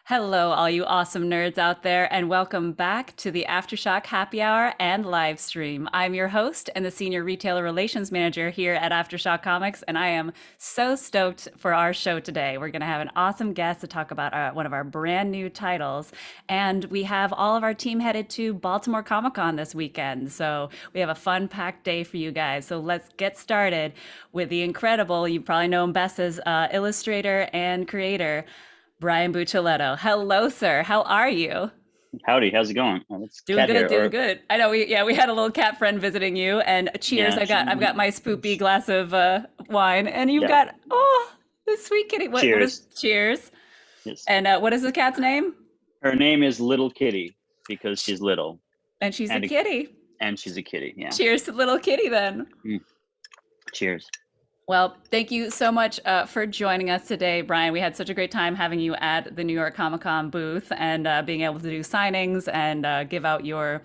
Hello, all you awesome nerds out there, and welcome back to the AfterShock Happy Hour and live stream. I'm your host and the Senior Retailer Relations Manager here at AfterShock Comics, and I am so stoked for our show today. We're going to have an awesome guest to talk about one of our brand new titles, and we have all of our team headed to Baltimore Comic Con this weekend. So we have a fun packed day for you guys. So let's get started with the incredible, you probably know him best as illustrator and creator, Brian Buccellato. Hello, sir. How are you? Howdy, how's it going? Oh, that's Doing Cat good, here. doing Or good. I know we had a little cat friend visiting you, and cheers. yeah, I've got my spoopy glass of wine, and you've yeah. got the sweet kitty. What is Cheers. cheers? Yes. And what is the cat's name? Her name is Little Kitty because she's little, And she's a and kitty. and she's a kitty. Yeah. Cheers to little kitty then. Mm. Cheers. Well, thank you so much for joining us today, Brian. We had such a great time having you at the New York Comic Con booth and being able to do signings and give out your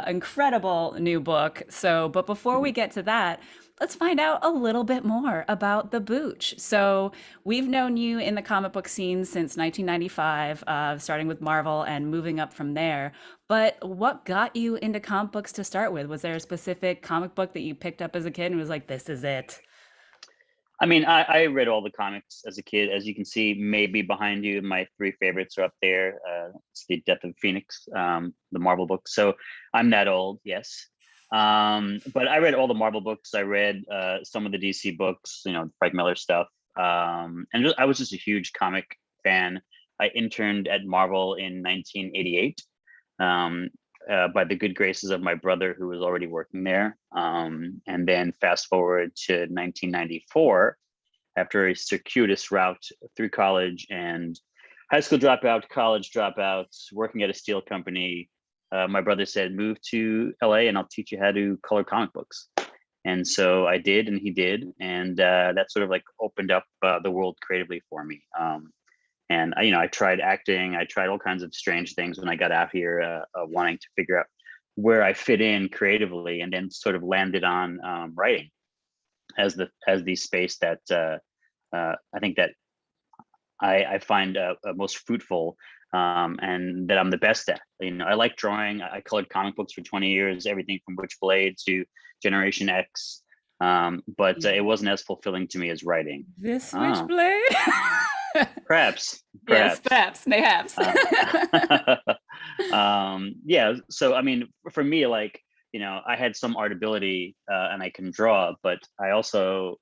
incredible new book. But before we Mhm. get to that, let's find out a little bit more about the Booch. So we've known you in the comic book scene since 1995, starting with Marvel and moving up from there. But what got you into comic books to start with? Was there a specific comic book that you picked up as a kid and was like, this is it? I mean, I read all the comics as a kid. As you can see, maybe behind you, my three favorites are up there. It's the Death of Phoenix, the Marvel book. So I'm that old, yes. But I read all the Marvel books. I read some of the DC books, Frank Miller stuff. I was just a huge comic fan. I interned at Marvel in 1988 by the good graces of my brother, who was already working there. And then fast forward to 1994, after a circuitous route through college and high school dropout, college dropout, working at a steel company, my brother said, move to LA and I'll teach you how to color comic books. And so I did, and he did. And that sort of like opened up the world creatively for me. And I tried acting. I tried all kinds of strange things when I got out here, wanting to figure out where I fit in creatively, and then sort of landed on writing as the space that I think that I find most fruitful, and that I'm the best at. I like drawing. I colored comic books for 20 years, everything from Witchblade to Generation X, but it wasn't as fulfilling to me as writing. This Oh, switchblade? perhaps, Yes, perhaps. perhaps, mayhaps. Uh, yeah. So, I mean, for me, like, I had some art ability, and I can draw, but I also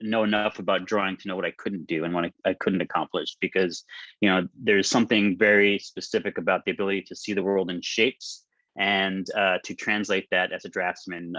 know enough about drawing to know what I couldn't do and what I couldn't accomplish, because, there's something very specific about the ability to see the world in shapes and to translate that as a draftsman,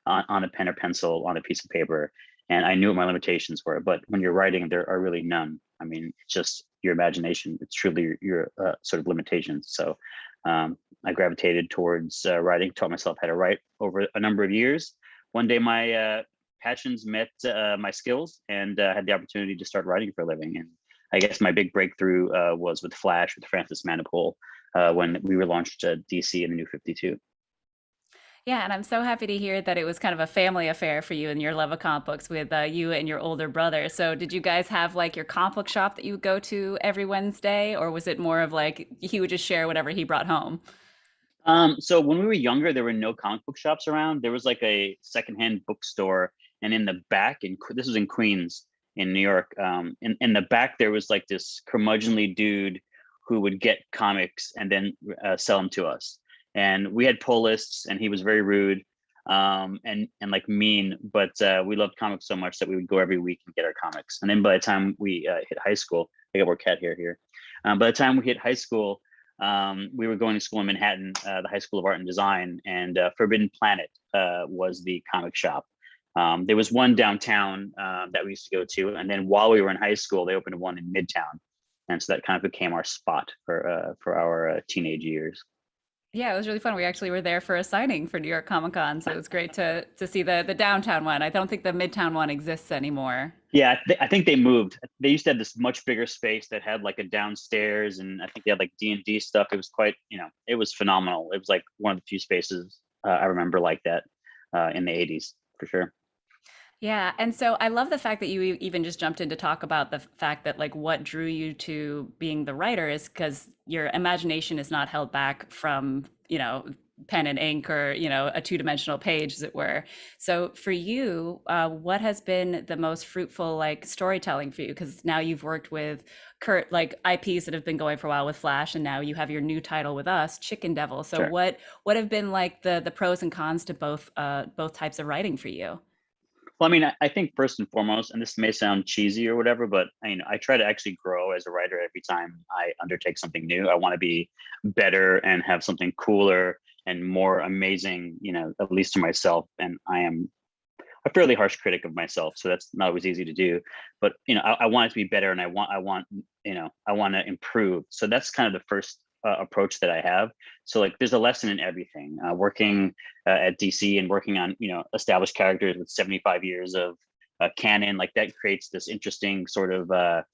on a pen or pencil on a piece of paper. And I knew what my limitations were, but when you're writing, there are really none. I mean, it's just your imagination. It's truly your sort of limitations. So I gravitated towards writing, taught myself how to write over a number of years. One day, my passions met my skills, and had the opportunity to start writing for a living. And I guess my big breakthrough was with Flash, with Francis Manapul, when we relaunched DC in the New 52. Yeah, and I'm so happy to hear that it was kind of a family affair for you and your love of comic books with you and your older brother. So, did you guys have like your comic book shop that you would go to every Wednesday, or was it more of like he would just share whatever he brought home? So when we were younger, there were no comic book shops around. There was like a secondhand bookstore, and in the back, this was in Queens, in New York. In the back, there was like this curmudgeonly dude who would get comics and then sell them to us. And we had pull lists, and he was very rude, and like mean. But we loved comics so much that we would go every week and get our comics. And then by the time we hit high school, I got more cat hair here. By the time we hit high school, we were going to school in Manhattan, the High School of Art and Design, and Forbidden Planet was the comic shop. There was one downtown that we used to go to, and then while we were in high school, they opened one in Midtown, and so that kind of became our spot for our teenage years. Yeah, it was really fun. We actually were there for a signing for New York Comic Con, so it was great to see the downtown one. I don't think the Midtown one exists anymore. Yeah, I think they moved. They used to have this much bigger space that had like a downstairs, and I think they had like D&D stuff. It was quite, it was phenomenal. It was like one of the few spaces I remember like that in the 80s, for sure. Yeah, and so I love the fact that you even just jumped in to talk about the fact that like what drew you to being the writer is because your imagination is not held back from, pen and ink or, a two-dimensional page, as it were. So for you, what has been the most fruitful like storytelling for you? Because now you've worked with Kurt, like IPs that have been going for a while with Flash, and now you have your new title with us, Chicken Devil. So Sure. what have been like the pros and cons to both types of writing for you? Well, I mean, I think first and foremost, and this may sound cheesy or whatever, but I try to actually grow as a writer every time I undertake something new. I want to be better and have something cooler and more amazing, at least to myself. And I am a fairly harsh critic of myself, so that's not always easy to do. But I want it to be better, and I want to improve. So that's kind of the first approach that I have. So like, there's a lesson in everything. Working at DC and working on established characters with 75 years of canon, like that creates this interesting sort of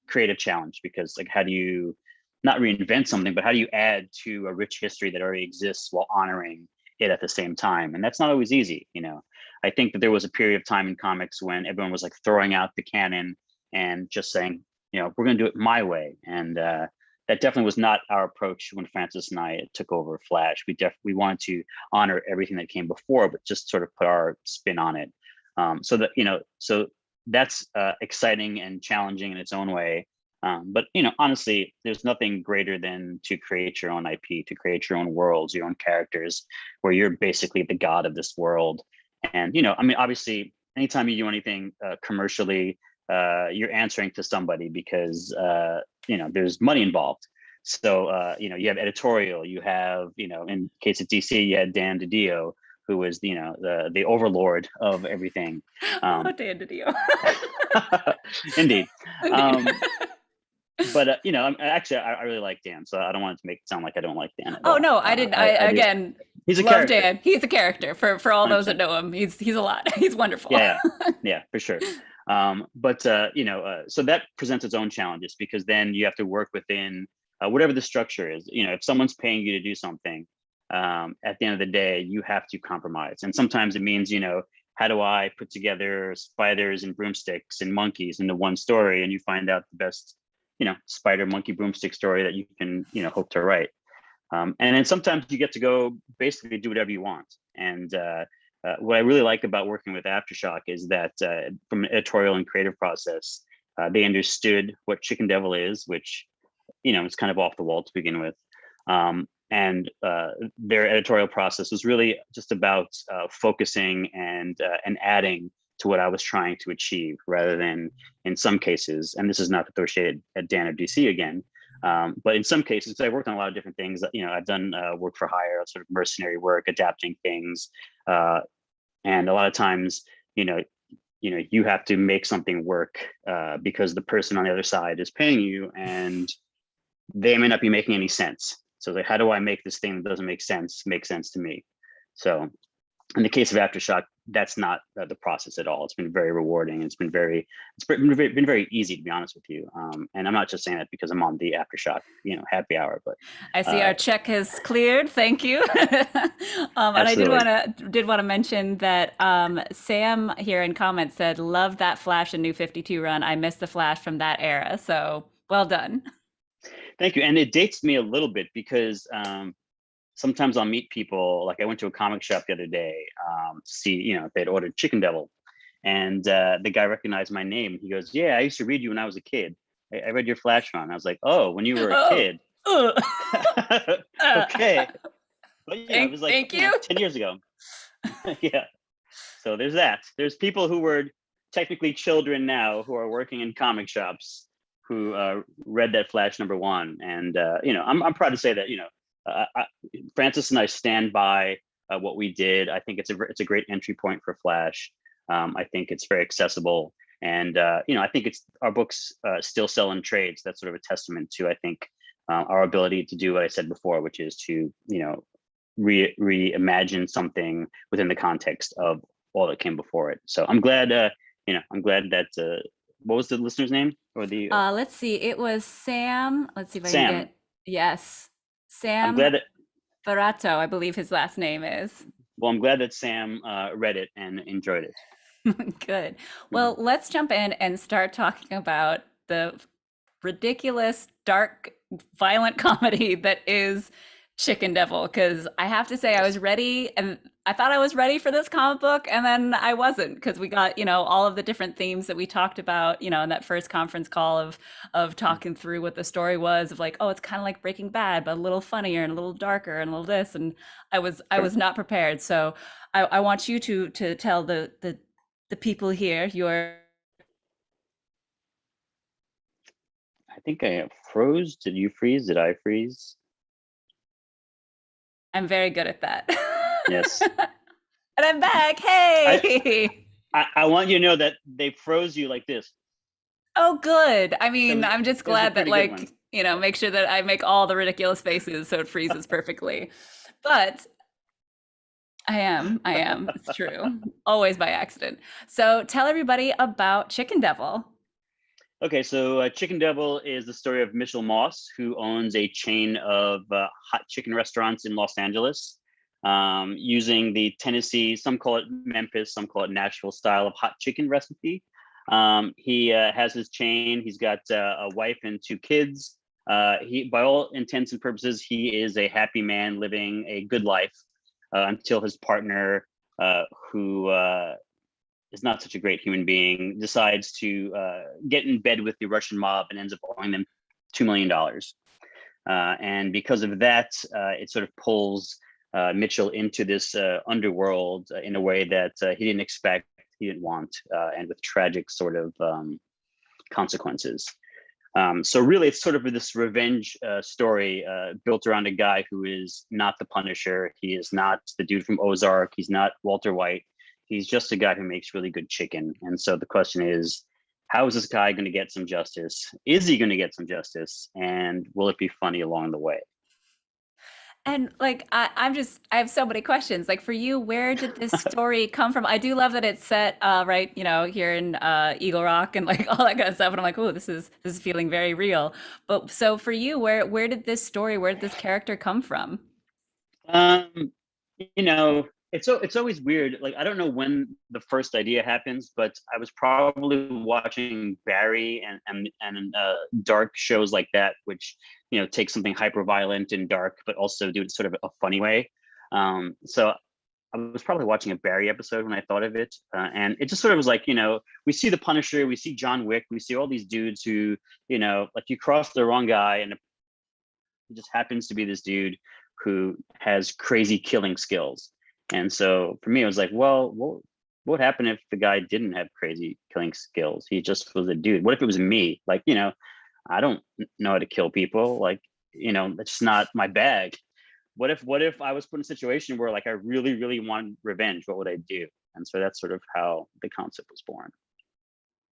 creative challenge, because like, how do you not reinvent something, but how do you add to a rich history that already exists while honoring it at the same time? And that's not always easy. I think that there was a period of time in comics when everyone was like throwing out the canon and just saying, we're going to do it my way. And that definitely was not our approach when Francis and I took over Flash. We wanted to honor everything that came before, but just sort of put our spin on it. So that's exciting and challenging in its own way. But honestly, there's nothing greater than to create your own IP, to create your own worlds, your own characters, where you're basically the god of this world. And I mean, obviously, anytime you do anything commercially, you're answering to somebody, because there's money involved. So you have editorial, you have in case of DC, you had Dan DiDio, who was the overlord of everything. Oh, Dan DiDio. Indeed. Indeed. But actually, I really like Dan, so I don't want it to make it sound like I don't like Dan at Oh all. no, I didn't. I I do. again He's a love character. Dan. He's a character for all those that 100%. know him. He's a lot. He's wonderful. Yeah, for sure. But so that presents its own challenges, because then you have to work within whatever the structure is. If someone's paying you to do something, at the end of the day, you have to compromise, and sometimes it means how do I put together spiders and broomsticks and monkeys into one story, and you find out the best spider monkey broomstick story that you can hope to write. And then sometimes you get to go basically do whatever you want. And what I really like about working with AfterShock is that from an editorial and creative process, they understood what Chicken Devil is, which is kind of off the wall to begin with. And their editorial process was really just about focusing and adding to what I was trying to achieve, rather than in some cases, and this is not to throw shade at Dan or DC again, but in some cases, because I worked on a lot of different things, I've done work for hire, sort of mercenary work, adapting things, and a lot of times, you have to make something work because the person on the other side is paying you, and they may not be making any sense. So like, how do I make this thing that doesn't make sense to me? So in the case of AfterShock, that's not the process at all. It's been very rewarding. It's been very easy, to be honest with you. And I'm not just saying that because I'm on the AfterShock, happy hour. But I see our check has cleared. Thank you. And I absolutely. did want to mention that Sam here in comments said, "Love that Flash and New 52 run. I miss the Flash from that era." So well done. Thank you. And it dates me a little bit, because sometimes I'll meet people. Like, I went to a comic shop the other day to see, if they'd ordered Chicken Devil, and the guy recognized my name. He goes, "Yeah, I used to read you when I was a kid. I read your Flash run." I was like, "Oh, when you were a Oh, kid." uh, Okay, but it was like thank you. 10 years ago. Yeah. So there's that. There's people who were technically children now who are working in comic shops who read that Flash #1, and I'm proud to say that Francis and I stand by what we did. I think it's a great entry point for Flash. I think it's very accessible, and I think it's our books still sell in trades. That's sort of a testament to, I think, our ability to do what I said before, which is to reimagine something within the context of all that came before it. So I'm glad. I'm glad that. What was the listener's name, or the Let's see. It was Sam. Let's see if I can Sam? get. Yes, I'm Sam glad that. Barato, I believe his last name is. Well, I'm glad that Sam read it and enjoyed it. Good. Well, Mhm. let's jump in and start talking about the ridiculous, dark, violent comedy that is Chicken Devil. Because I have to say, I was Yes. ready, and I thought I was ready for this comic book, and then I wasn't, because we got, all of the different themes that we talked about, in that first conference call of Mhm. talking through what the story was, of like, oh, it's kind of like Breaking Bad, but a little funnier and a little darker and a little this, and I Sure. was not prepared. So I want you to tell the people here your. I think I froze. Did you freeze? Did I freeze? I'm very good at that. Yes. And I'm back. I, Hey. I want you to know that they froze you like this. Oh, good. I So mean, I'm just it was a glad that, pretty good one. like, Yeah. make sure that I make all the ridiculous faces so it freezes perfectly. But I am. It's true. Always by accident. So tell everybody about Chicken Devil. Okay, so Chicken Devil is the story of Mitchell Moss, who owns a chain of hot chicken restaurants in Los Angeles, using the Tennessee, some call it Memphis, some call it Nashville style of hot chicken recipe. He has his chain. He's got a wife and two kids. By all intents and purposes, he is a happy man living a good life until his partner, who is not such a great human being, decides to get in bed with the Russian mob and ends up owing them $2 million. And because of that, it sort of pulls Mitchell into this underworld in a way that he didn't expect, he didn't want, and with tragic sort of consequences. So really, it's sort of this revenge story built around a guy who is not the Punisher. He is not the dude from Ozark. He's not Walter White. He's just a guy who makes really good chicken. And so the question is, how is this guy going to get some justice? Is he going to get some justice? And will it be funny along the way? And like I have so many questions. Like for you, where did this story come from? I do love that it's set right, here in Eagle Rock and like all that kind of stuff. And I'm like, oh, this is feeling very real. But so for you, where did this story, where did this character come from? Um, it's always weird. Like I don't know when the first idea happens, but I was probably watching Barry and dark shows like that, which take something hyper violent and dark, but also do it sort of a funny way. So I was probably watching a Barry episode when I thought of it, and it just sort of was like, we see the Punisher, we see John Wick, we see all these dudes who, like you cross the wrong guy, and it just happens to be this dude who has crazy killing skills. And so for me, it was like, well, what would happen if the guy didn't have crazy killing skills? He just was a dude. What if it was me? Like, I don't know how to kill people. Like, that's not my bag. What if I was put in a situation where like I really, really want revenge? What would I do? And so that's sort of how the concept was born.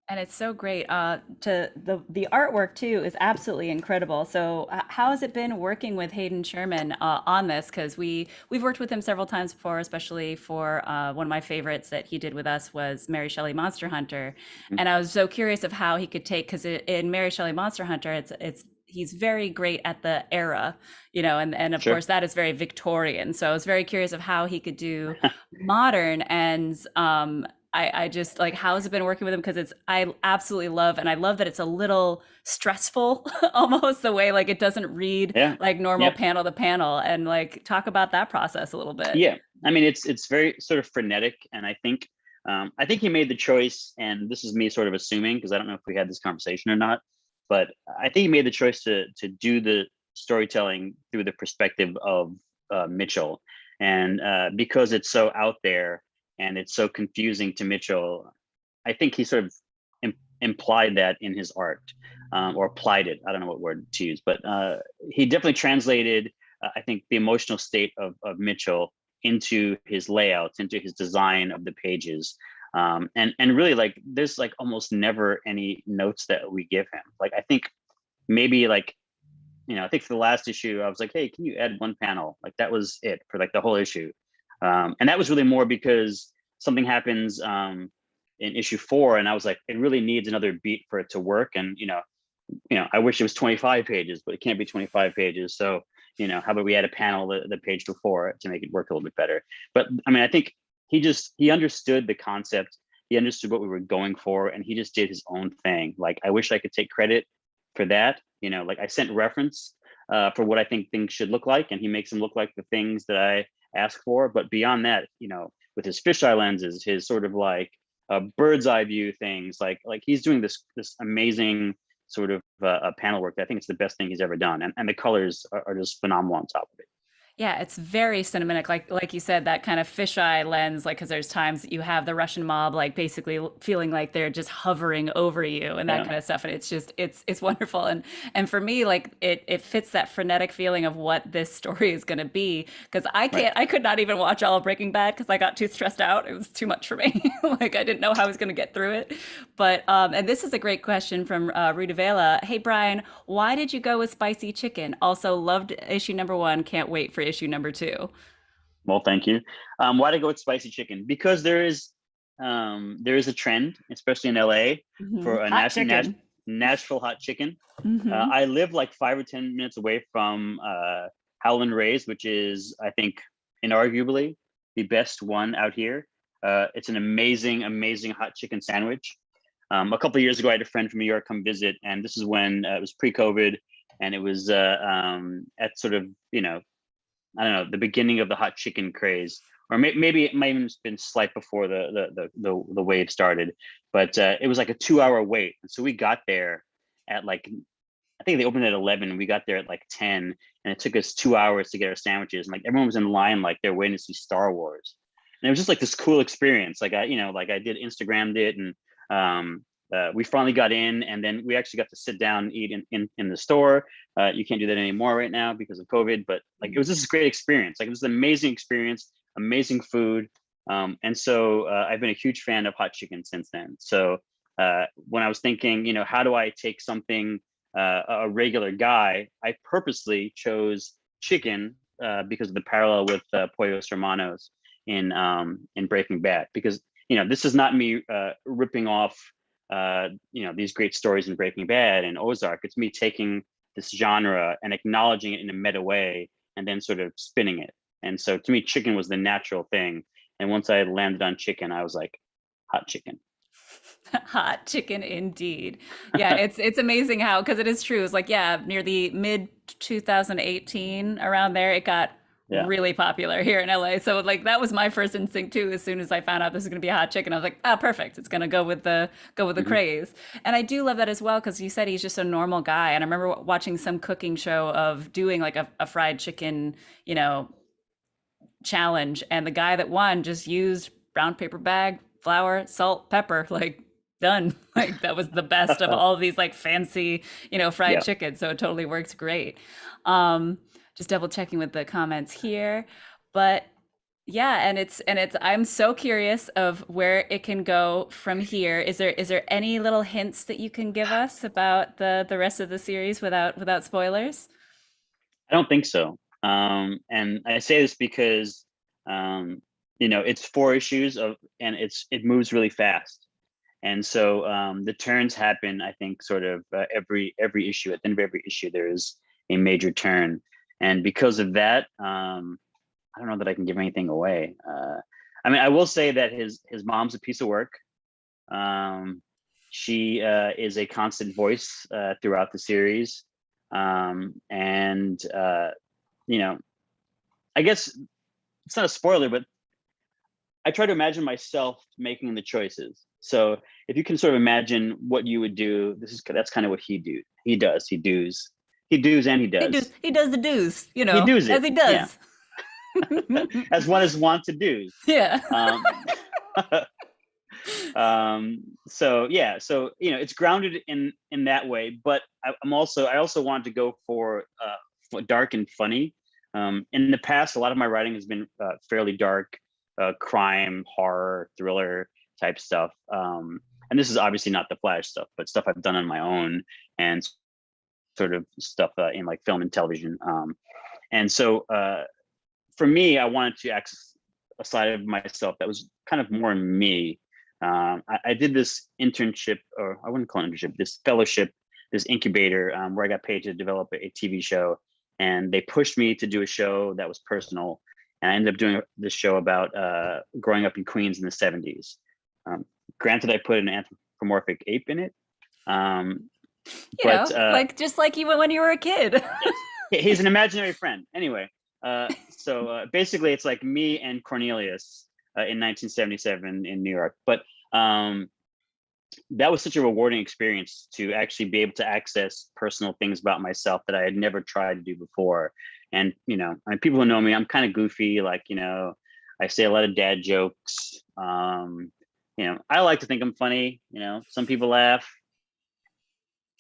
And it's so great. To the artwork too is absolutely incredible. So, how has it been working with Hayden Sherman on this? Because we've worked with him several times before, especially for one of my favorites that he did with us was Mary Shelley Monster Hunter, Mhm. and I was so curious of how he could take because in Mary Shelley Monster Hunter, it's he's very great at the era, and of Sure. course that is very Victorian. So I was very curious of how he could do modern and I just like how has it been working with him because I absolutely love and I love that it's a little stressful almost the way like it doesn't read Yeah. like normal Yeah. panel to panel and like talk about that process a little bit. Yeah, I mean it's very sort of frenetic, and I think he made the choice, and this is me sort of assuming because I don't know if we had this conversation or not, but I think he made the choice to do the storytelling through the perspective of Mitchell, and because it's so out there and it's so confusing to Mitchell, I think he sort of implied that in his art, or applied it. I don't know what word to use, but he definitely translated, I think, the emotional state of Mitchell into his layouts, into his design of the pages. And really, like, there's like almost never any notes that we give him. Like, I think maybe like, I think for the last issue, I was like, hey, can you add one panel? Like, that was it for like the whole issue. And that was really more because something happens in issue 4, and I was like, it really needs another beat for it to work. And I wish it was 25 pages, but it can't be 25 pages. So how about we add a panel the page before to make it work a little bit better? But I mean, I think he understood the concept. He understood what we were going for, and he just did his own thing. Like, I wish I could take credit for that. Like, I sent reference for what I think things should look like, and he makes them look like the things that I ask for. But beyond that, with his fisheye lenses, his sort of like bird's eye view things, like he's doing this amazing sort of panel work. I think it's the best thing he's ever done, and the colors are just phenomenal on top of it. Yeah, it's very cinematic, like you said, that kind of fisheye lens, like because there's times that you have the Russian mob like basically feeling like they're just hovering over you and that Yeah, kind of stuff, and it's just it's wonderful, and for me, like it fits that frenetic feeling of what this story is going to be, because right. I could not even watch all of Breaking Bad because I got too stressed out. It was too much for me. Like I didn't know how I was going to get through it, but and this is a great question from Rudavela. Hey Brian, why did you go with spicy chicken? Also loved issue number 1. Can't wait for issue number 2. Well, thank you. Why did I go with spicy chicken? Because there is a trend, especially in LA, for a Hot chicken. Nashville hot chicken. Hmm. I live like 5 or 10 minutes away from Howland Ray's, which is, I think, inarguably the best one out here. It's an amazing, amazing hot chicken sandwich. A couple of years ago, I had a friend from New York come visit, and this is when it was pre-COVID, and it was at sort of, I don't know, the beginning of the hot chicken craze, or maybe it might have been slight before the wave started, but it was like a 2 hour wait, and so we got there at like, I think they opened at 11, and we got there at like 10, and it took us 2 hours to get our sandwiches, and like everyone was in line like they're waiting to see Star Wars, and it was just like this cool experience. Like I did Instagrammed it, and we finally got in, and then we actually got to sit down and eat in the store. You can't do that anymore right now because of COVID, but like it was just this great experience. Like it was an amazing experience, amazing food. And so I've been a huge fan of hot chicken since then. So when I was thinking, how do I take something, a regular guy, I purposely chose chicken because of the parallel with Pollos Hermanos in Breaking Bad, because this is not me ripping off these great stories in Breaking Bad and Ozark. It's me taking this genre and acknowledging it in a meta way, and then sort of spinning it. And so to me, chicken was the natural thing. And once I landed on chicken, I was like, hot chicken. Hot chicken indeed. Yeah, it's amazing how, because it is true. It's like, yeah, near the mid 2018, around there, it got Yeah. really popular here in LA. So like that was my first instinct too. As soon as I found out this was going to be a hot chicken, I was like, ah, perfect. It's going to go with the Hmm. craze. And I do love that as well, because you said he's just a normal guy. And I remember watching some cooking show of doing like a fried chicken, you know, challenge, and the guy that won just used brown paper bag, flour, salt, pepper, like done. Like that was the best of all of these like fancy, fried Yeah. chicken. So it totally works great. Um, just double checking with the comments here. But yeah, and it's I'm so curious of where it can go from here. Is there any little hints that you can give us about the rest of the series without spoilers? I don't think so. And I say this because, it's 4 issues and it moves really fast. And so the turns happen, I think, sort of every issue. At the end of every issue, there is a major turn, and because of that, I don't know that I can give anything away. I mean, I will say that his mom's a piece of work. Um, she is a constant voice throughout the series, and I guess it's not a spoiler, but I try to imagine myself making the choices. So if you can sort of imagine what you would do, that's kind of what he does, and he does, He does the do's, he does as it, he yeah, does. as one is wont to do. Yeah. Um, so yeah, so it's grounded in that way, but I also want to go for dark and funny. In the past, a lot of my writing has been fairly dark, crime, horror, thriller type stuff. And this is obviously not the Flash stuff, but stuff I've done on my own, and sort of stuff in like film and television. And so for me, I wanted to access a side of myself that was kind of more me. I did this internship, or I wouldn't call it internship, this fellowship, this incubator, where I got paid to develop a TV show. And they pushed me to do a show that was personal. And I ended up doing this show about growing up in Queens in the 70s. Granted, I put an anthropomorphic ape in it. You know, like just like you when you were a kid. Yes, he's an imaginary friend. Anyway, so basically, it's like me and Cornelius in 1977 in New York. But that was such a rewarding experience to actually be able to access personal things about myself that I had never tried to do before. And people who know me, I'm kind of goofy. Like I say a lot of dad jokes. I like to think I'm funny. Some people laugh.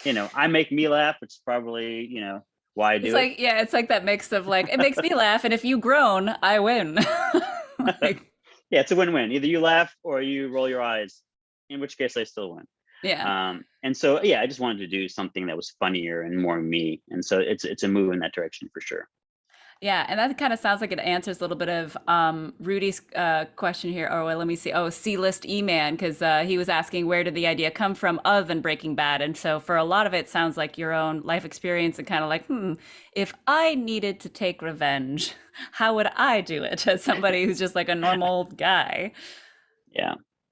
I make me laugh. It's probably why I do it. It's like that mix of like, it makes me laugh, and if you groan, I win. Like, yeah, it's a win-win. Either you laugh or you roll your eyes, in which case I still win. yeah. And so I just wanted to do something that was funnier and more me. And so it's a move in that direction for sure. Yeah, and that kind of sounds like it answers a little bit of Rudy's question here. Oh, well, let me see. Oh, C-list E-Man, because he was asking where did the idea come from other than Breaking Bad. And so for a lot of it, sounds like your own life experience and kind of like, if I needed to take revenge, how would I do it as somebody who's just like a normal guy?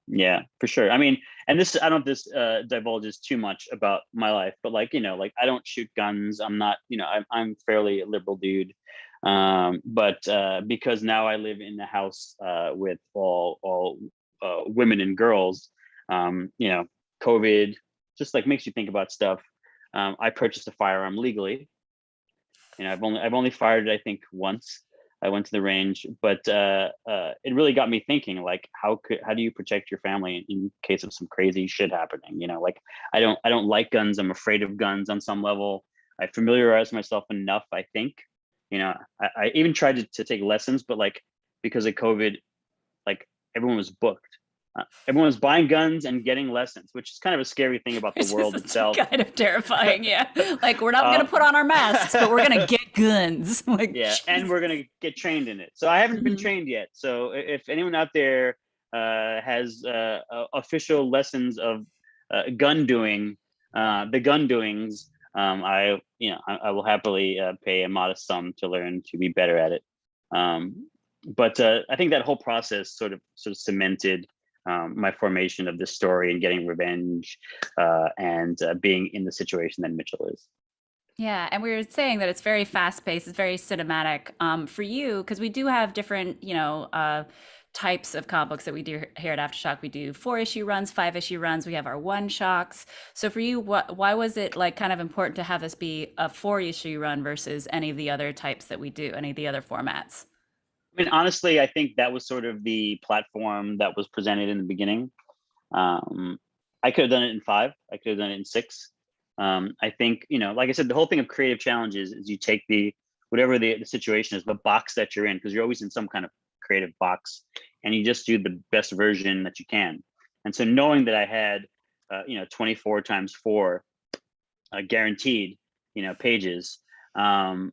Yeah, for sure. I mean, and this, I don't know if this divulges too much about my life, but like I don't shoot guns. I'm not, I'm fairly a liberal dude. But because now I live in the house with all women and girls, COVID just like makes you think about stuff. I purchased a firearm legally. I've only fired it I think once. I went to the range, but it really got me thinking, like, how do you protect your family in case of some crazy shit happening? Like I don't like guns. I'm afraid of guns on some level. I familiarized myself enough, I think. I even tried to take lessons, but like because of COVID, like everyone was booked. Everyone was buying guns and getting lessons, which is kind of a scary thing about the world itself. Kind of terrifying, yeah. Like we're not going to put on our masks, but we're going to get guns. Like, yeah, Jesus. and we're going to get trained in it. So I haven't been trained yet. So if anyone out there has official lessons of gun doing, the gun doings, I will happily pay a modest sum to learn to be better at it. But I think that whole process sort of cemented my formation of this story and getting revenge and being in the situation that Mitchell is. Yeah, and we were saying that it's very fast paced, it's very cinematic. For you, because we do have different, types of comic books that we do here at AfterShock. We do 4-issue runs, 5-issue runs. We have our one shocks. So for you, why was it like kind of important to have this be a 4-issue run versus any of the other types that we do, any of the other formats? I mean, honestly, I think that was sort of the platform that was presented in the beginning. I could have done it in 5. I could have done it in 6. I think, like I said, the whole thing of creative challenges is you take whatever the situation is, the box that you're in, because you're always in some kind of creative box, and you just do the best version that you can. And so knowing that I had, 24 times 4 guaranteed, pages, then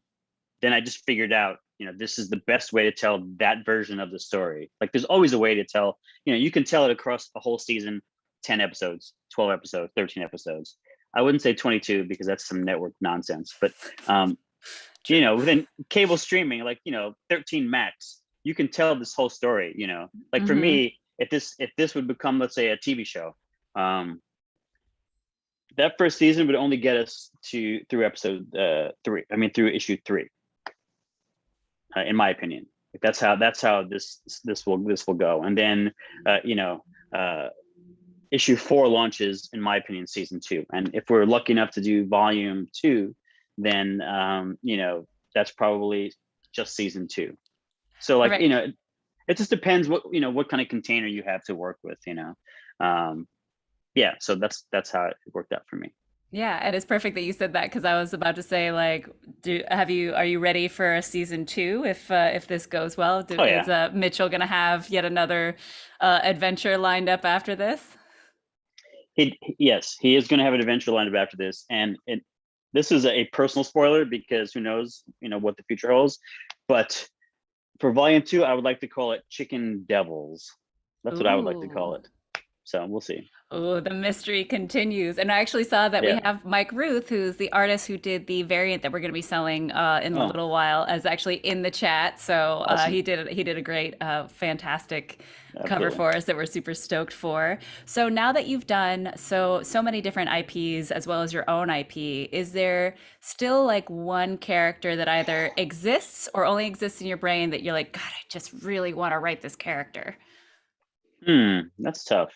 I just figured out, this is the best way to tell that version of the story. Like there's always a way to tell, you can tell it across a whole season, 10 episodes, 12 episodes, 13 episodes. I wouldn't say 22 because that's some network nonsense, but within cable streaming, like 13 max, you can tell this whole story. Like for me, if this would become, let's say, a TV show, that first season would only get us through episode 3. I mean, through issue 3, in my opinion. Like that's how this will go, and then issue 4 launches, in my opinion, season 2. And if we're lucky enough to do volume 2, then that's probably just season 2. So like Right. it just depends what kind of container you have to work with. Yeah, so that's how it worked out for me. Yeah, and it's perfect that you said that because I was about to say, like, are you ready for a season 2 if this goes well? Oh Is yeah. Mitchell gonna have yet another adventure lined up after this? Yes, he is going to have an adventure lined up after this, and this is a personal spoiler because who knows, what the future holds. But for volume 2, I would like to call it Chicken Devils. That's what I would like to call Ooh. it. So we'll see. Oh, the mystery continues. And I actually saw that we Yeah. have Mike Rooth, who's the artist who did the variant that we're going to be selling in a Oh, little while, as actually in the chat. So awesome. he did a great, fantastic cover Absolutely. for us that we're super stoked for. So now that you've done so many different IPs as well as your own IP, is there still like one character that either exists or only exists in your brain that you're like, God, I just really want to write this character? That's tough.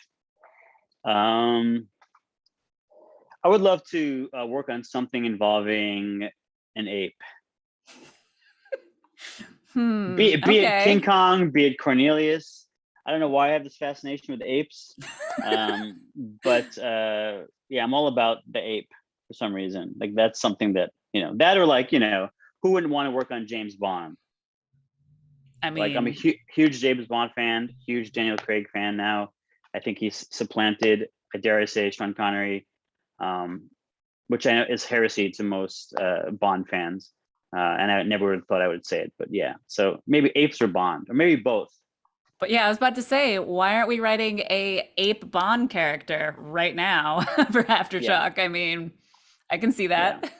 Um, I would love to work on something involving an ape. Be it King Okay. Kong, be it Cornelius. I don't know why I have this fascination with apes, um, but yeah, I'm all about the ape for some reason. Like that's something that that or like who wouldn't want to work on James Bond? I Like I'm a mean, huge James Bond fan, huge Daniel Craig fan now. I think he's supplanted, I dare I say, Sean Connery, um, which I know is heresy to most Bond fans. And I never would have thought I would say it, but yeah. So maybe apes or Bond, or maybe both. but yeah, I was about to say, why aren't we writing a ape Bond character right now for Yeah, AfterShock? I mean, I can see yeah. that.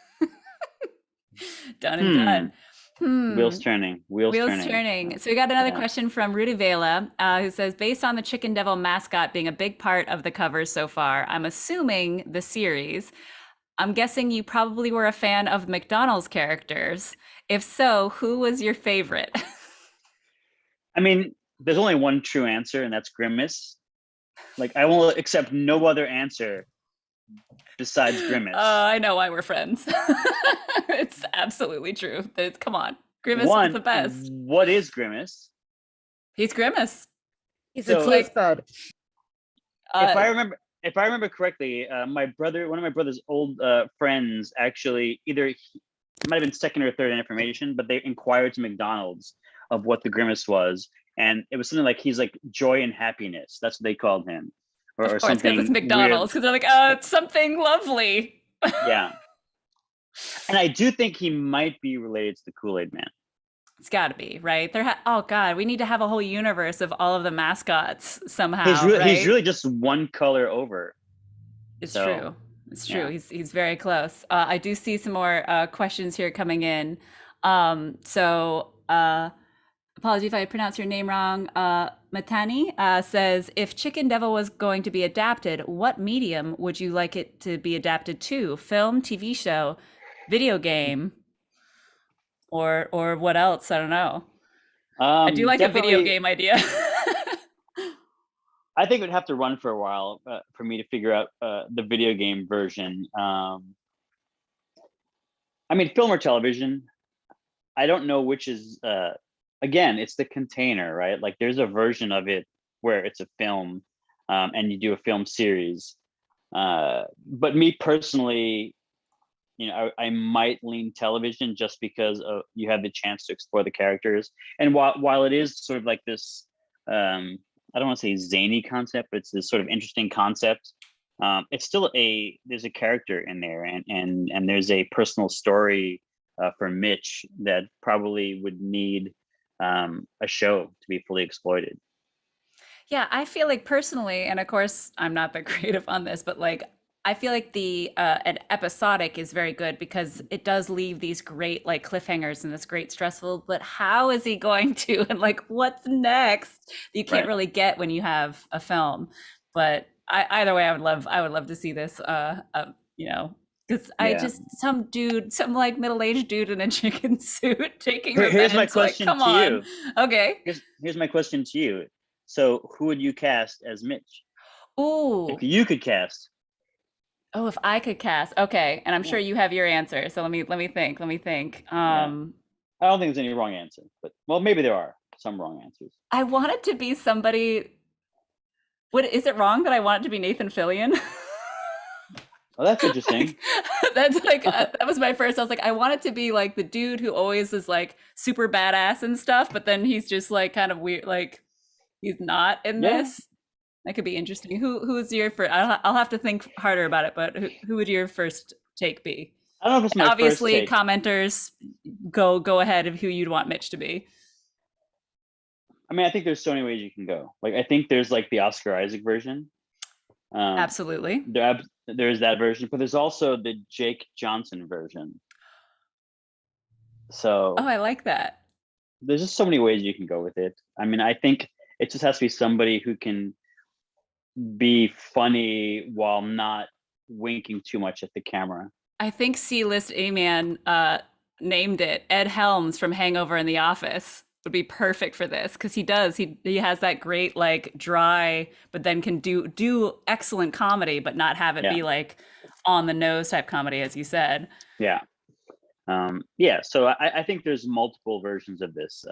Done and Hmm. done. Hmm. Wheels turning. Wheels Wheels turning. turning. So we got another Yeah. question from Rudy Vela, who says, based on the Chicken Devil mascot being a big part of the covers so far, I'm assuming the series. I'm guessing you probably were a fan of McDonald's characters. If so, who was your favorite? I mean, there's only one true answer, and that's Grimace. Like I will accept no other answer besides Grimace. I know why we're friends. It's absolutely true. Come on. Grimace is One, the best. what is Grimace? He's Grimace. He's a It's So cheese like, bud. if uh, I remember if I remember correctly, one of my brother's old friends, actually it might have been second or third information, but they inquired to McDonald's of what the grimace was, and it was something like he's like joy and happiness. That's what they called him, of or course, because it's something weird. McDonald's, because they're like, it's something lovely. Yeah, and I do think he might be related to the Kool-Aid Man. It's got to be, right? Oh, God, we need to have a whole universe of all of the mascots He's somehow, really he's right? really just one color over. It's So true. It's true. yeah. He's very close. I do see some more questions here coming in. Apology if I pronounce your name wrong. Matani says, if Chicken Devil was going to be adapted, what medium would you like it to be adapted to? Film, TV show, video game, or what else? I don't know. I do like a video Definitely. game idea. I think it would have to run for a while for me to figure out the video game version. I mean, film or television. I don't know which is. Again, it's the container, right? Like, there's a version of it where it's a film, and you do a film series. But me personally, I might lean television just because you have the chance to explore the characters. And while it is sort of like this, I don't want to say zany concept, but it's this sort of interesting concept. It's still there's a character in there, and there's a personal story for Mitch that probably would need a show to be fully exploited. Yeah, I feel like personally, and of course, I'm not the creative on this, but like, I feel like the an episodic is very good because it does leave these great like cliffhangers and this great stressful. But how is he going to, and like, what's next? You can't Right. really get when you have a film. But either way, I would love to see this. You know, because I Yeah. just some like middle aged dude in a chicken suit taking Here's my revenge. Like, question come to on, you. okay. Here's my question to you. So, who would you cast as Mitch if Ooh. you could cast? Oh, if I could cast. Okay. And I'm Yeah, sure you have your answer. So let me think. Let me think. yeah. I don't think there's any wrong answer, but well, maybe there are some wrong answers. I want it to be somebody. What is it wrong that I want it to be Nathan Fillion? Well, that's Like, interesting. that's like that was my first. I was like, I want it to be like the dude who always is like super badass and stuff, but then he's just like kind of weird. Like he's not in Yeah, this. That could be interesting. Who's your first? I'll have to think harder about it. But who would your first take be? I don't know if it's And my first obviously, take. commenters go ahead of who you'd want Mitch to be. I mean, I think there's so many ways you can go. Like, I think there's like the Oscar Isaac version. Absolutely. There's that version, but there's also the Jake Johnson version. Oh, So I like that. there's just so many ways you can go with it. I mean, I think it just has to be somebody who can be funny while not winking too much at the camera. I think C-list A-man named it. Ed Helms from Hangover in The Office would be perfect for this because he has that great like dry, but then can do excellent comedy, but not have it Yeah, be like on the nose type comedy, as you said. yeah, yeah. So I think there's multiple versions of this.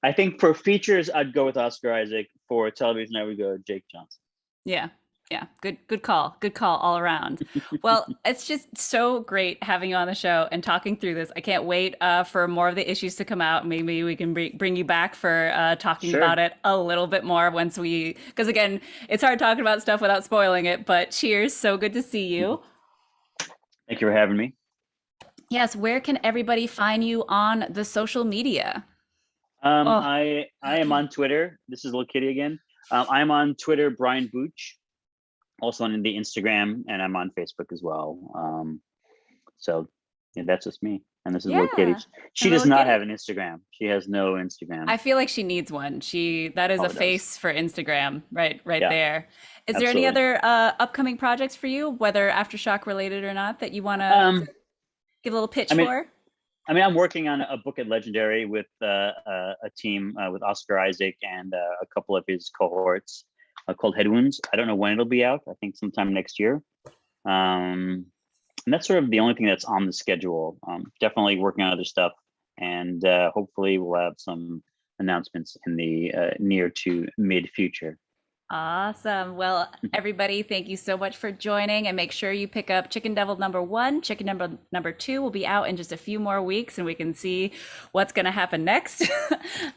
I think for features, I'd go with Oscar Isaac. For television, I would go Jake Johnson. Yeah. Yeah. Good call. Good call all around. Well, it's just so great having you on the show and talking through this. I can't wait for more of the issues to come out. Maybe we can bring you back for talking about Sure. it a little bit more because again, it's hard talking about stuff without spoiling it, but cheers. So good to see you. Thank you for having me. Yes. Where can everybody find you on the social media? Oh, I am on Twitter. This is Little Kitty again. I'm on Twitter, Brian Booch, also on the Instagram, and I'm on Facebook as well. So yeah, that's just me. And this is Little Kitty. yeah. She Hello, does not Kitty. have an Instagram. She has no Instagram. I feel like she needs one. That is Oh, a it does. face for Instagram, right Yeah, there. Is there any absolutely. other upcoming projects for you, whether AfterShock related or not, that you want to Um, give a little I pitch mean, for? I'm working on a book at Legendary with a team with Oscar Isaac and a couple of his cohorts called Head Wounds. I don't know when it'll be out. I think sometime next year. And that's sort of the only thing that's on the schedule. Definitely working on other stuff, and hopefully we'll have some announcements in the near to mid future. Awesome. Well, everybody, thank you so much for joining, and make sure you pick up Chicken Devil #1. Chicken Devil #2 will be out in just a few more weeks, and we can see what's going to happen next.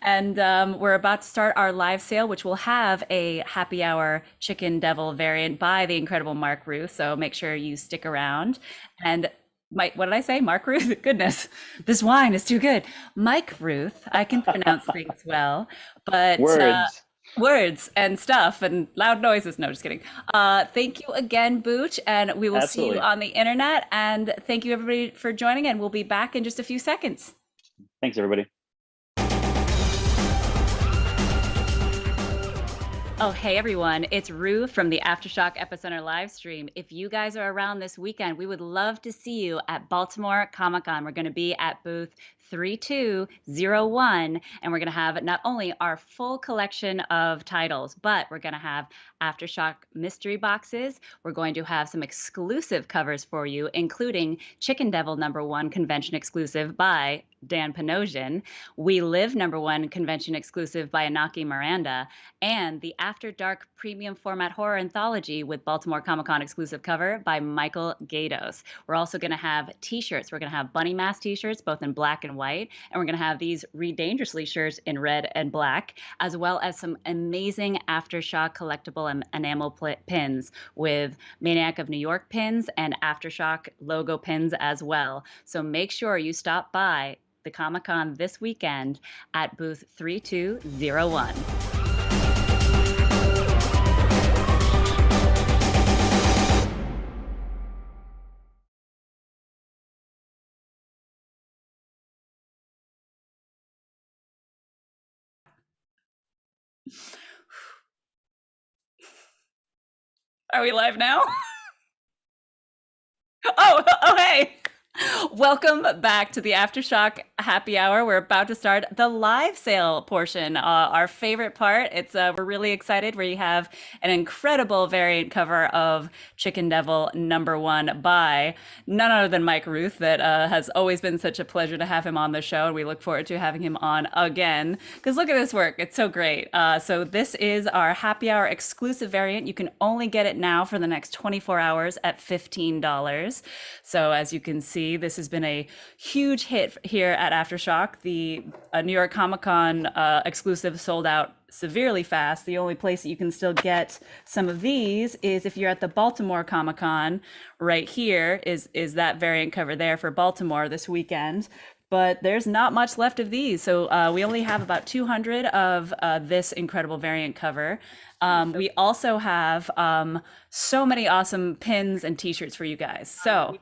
And we're about to start our live sale, which will have a happy hour Chicken Devil variant by the incredible Mark Rooth. So make sure you stick around. And what did I say? Mark Rooth? Goodness, this wine is too good. Mike Rooth. I can pronounce things well, but Words. words and stuff and loud noises. No, just kidding. Thank you again, Booch, and we will see you Absolutely. on the internet. And thank you, everybody, for joining. And we'll be back in just a few seconds. Thanks, everybody. Oh, hey everyone, it's Rue from the AfterShock Epicenter live stream. If you guys are around this weekend, we would love to see you at Baltimore Comic Con. We're going to be at booth 3201, and we're going to have not only our full collection of titles, but we're going to have AfterShock mystery boxes. We're going to have some exclusive covers for you, including Chicken Devil #1 convention exclusive by Dan Panosian, We Live #1 convention exclusive by Anaki Miranda, and the After Dark premium format horror anthology with Baltimore Comic Con exclusive cover by Michael Gaydos. We're also going to have t-shirts. We're going to have bunny mask t-shirts, both in black and white, and we're going to have these Read Dangerously shirts in red and black, as well as some amazing AfterShock collectible and enamel pins with Maniac of New York pins and AfterShock logo pins as well. So make sure you stop by the Comic-Con this weekend at booth 3201. Are we live now? Oh, hey. Welcome back to the AfterShock Happy Hour. We're about to start the live sale portion, our favorite part. We're really excited. We have an incredible variant cover of Chicken Devil #1 by none other than Mike Rooth. That has always been such a pleasure to have him on the show, and we look forward to having him on again. Because look at this work; it's so great. So this is our Happy Hour exclusive variant. You can only get it now for the next 24 hours at $15. So as you can see, this has been a huge hit here at AfterShock. The New York Comic Con exclusive sold out severely fast. The only place that you can still get some of these is if you're at the Baltimore Comic Con. Right here is that variant cover there for Baltimore this weekend. but there's not much left of these. So we only have about 200 of this incredible variant cover. We also have so many awesome pins and t-shirts for you guys. So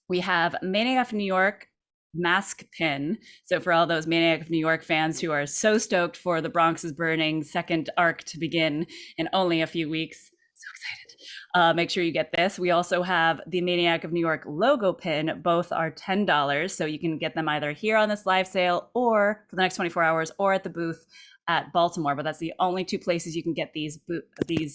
we have Maniac of New York mask pin. So for all those Maniac of New York fans who are so stoked for the Bronx is Burning second arc to begin in only a few weeks, so excited. Make sure you get this. We also have the Maniac of New York logo pin. Both are $10. So you can get them either here on this live sale or for the next 24 hours or at the booth at Baltimore. But that's the only two places you can get these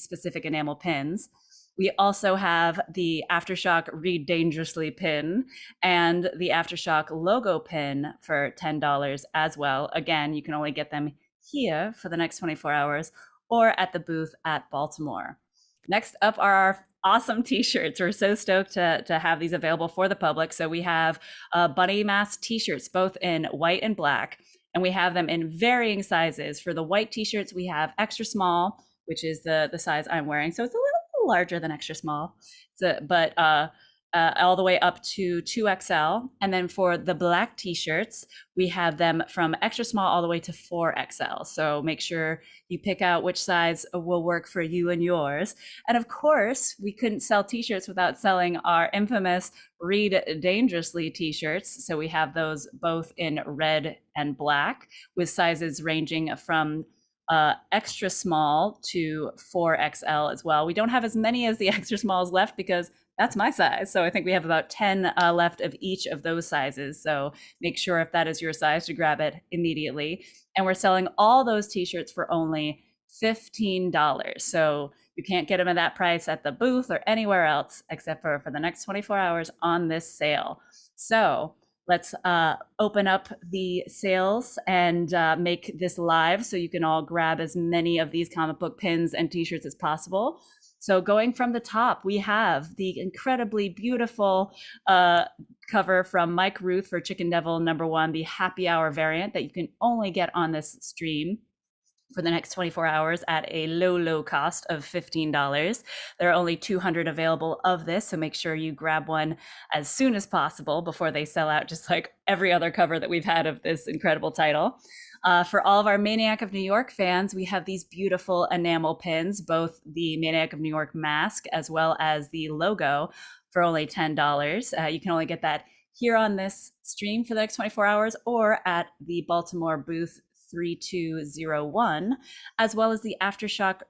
specific enamel pins. We also have the AfterShock Read Dangerously pin and the AfterShock logo pin for $10 as well. Again, you can only get them here for the next 24 hours or at the booth at Baltimore. Next up are our awesome t-shirts. We're so stoked to have these available for the public. So we have bunny mask t-shirts, both in white and black, and we have them in varying sizes. For the white t-shirts, we have extra small, which is the size I'm wearing. So it's a little larger than extra small, but all the way up to 2XL. And then for the black t-shirts, we have them from extra small all the way to 4XL. So make sure you pick out which size will work for you and yours. And of course, we couldn't sell t-shirts without selling our infamous Read Dangerously t-shirts. So we have those both in red and black with sizes ranging from extra small to 4XL as well. We don't have as many as the extra smalls left because that's my size. So I think we have about 10 left of each of those sizes. So make sure if that is your size to grab it immediately. And we're selling all those t-shirts for only $15. So you can't get them at that price at the booth or anywhere else except for the next 24 hours on this sale. So let's open up the sales and make this live so you can all grab as many of these comic book pins and t-shirts as possible. So going from the top, we have the incredibly beautiful cover from Mike Rooth for Chicken Devil #1, the happy hour variant that you can only get on this stream for the next 24 hours at a low cost of $15. There are only 200 available of this, so make sure you grab one as soon as possible before they sell out, just like every other cover that we've had of this incredible title. For all of our Maniac of New York fans, we have these beautiful enamel pins, both the Maniac of New York mask as well as the logo for only $10. You can only get that here on this stream for the next 24 hours or at the Baltimore booth 3201, as well as the AfterShock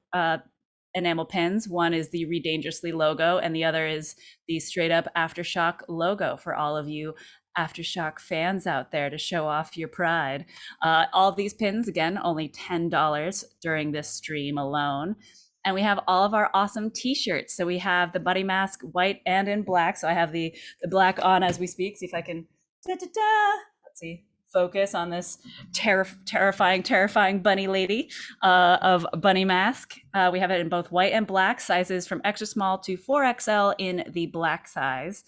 enamel pins. One is the Read Dangerously logo, and the other is the straight up AfterShock logo for all of you AfterShock fans out there to show off your pride. All of these pins, again, only $10 during this stream alone. And we have all of our awesome t-shirts. So we have the Buddy Mask white and in black. So I have the black on as we speak. See if I can, let's see, focus on this terrifying bunny lady of Bunny Mask. We have it in both white and black sizes from extra small to 4XL in the black size.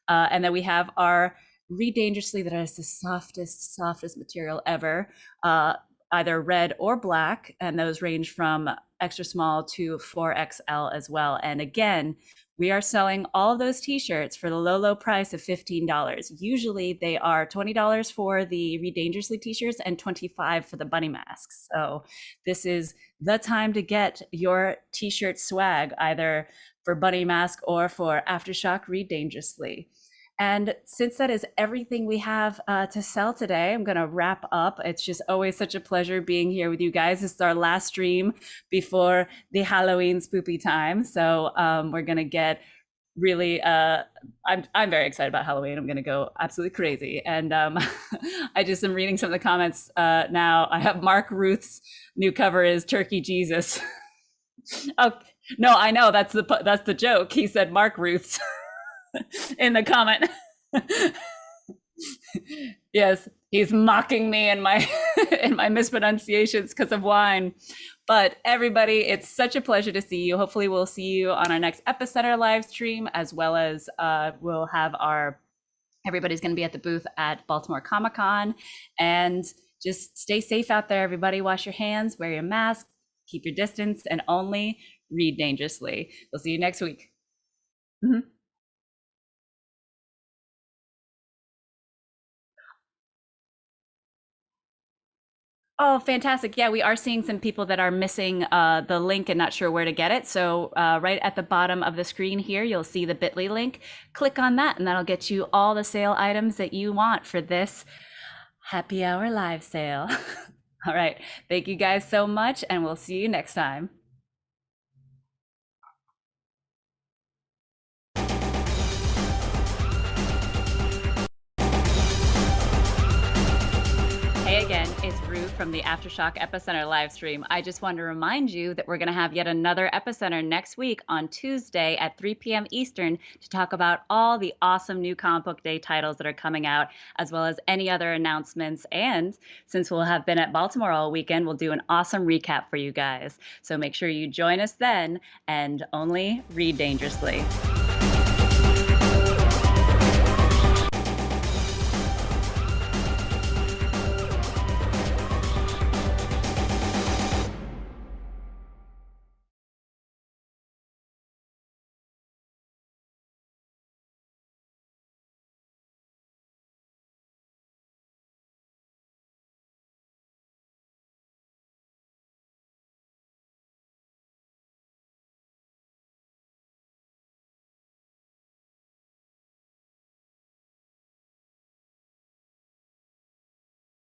And then we have our Read Dangerously that is the softest material ever, either red or black. And those range from extra small to 4XL as well. And again, we are selling all of those t-shirts for the low price of $15. Usually they are $20 for the Read Dangerously t-shirts and $25 for the bunny masks. So this is the time to get your t-shirt swag, either for Bunny Mask or for AfterShock Read Dangerously. And since that is everything we have to sell today, I'm going to wrap up. It's just always such a pleasure being here with you guys. This is our last stream before the Halloween spoopy time. So we're going to get really, I'm very excited about Halloween. I'm going to go absolutely crazy. And I just am reading some of the comments now. I have Mark Ruth's new cover is Turkey Jesus. Oh, no, I know that's the joke. He said Mark Ruth's. In the comment. Yes, he's mocking me in my in my mispronunciations because of wine. But everybody, it's such a pleasure to see you. Hopefully we'll see you on our next Epicenter live stream, as well as we'll have everybody's going to be at the booth at Baltimore Comic-Con. And just stay safe out there, everybody. Wash your hands, wear your mask, keep your distance, and only read dangerously. We'll see you next week. Mm-hmm. Oh, fantastic. Yeah, we are seeing some people that are missing the link and not sure where to get it. So, right at the bottom of the screen here, you'll see the bit.ly link. Click on that, and that'll get you all the sale items that you want for this happy hour live sale. All right. Thank you guys so much, and we'll see you next time. Hey again, it's Ruth from the AfterShock Epicenter live stream. I just wanted to remind you that we're going to have yet another Epicenter next week on Tuesday at 3 p.m. Eastern to talk about all the awesome new comic book day titles that are coming out, as well as any other announcements. And since we'll have been at Baltimore all weekend, we'll do an awesome recap for you guys. So make sure you join us then, and only read dangerously.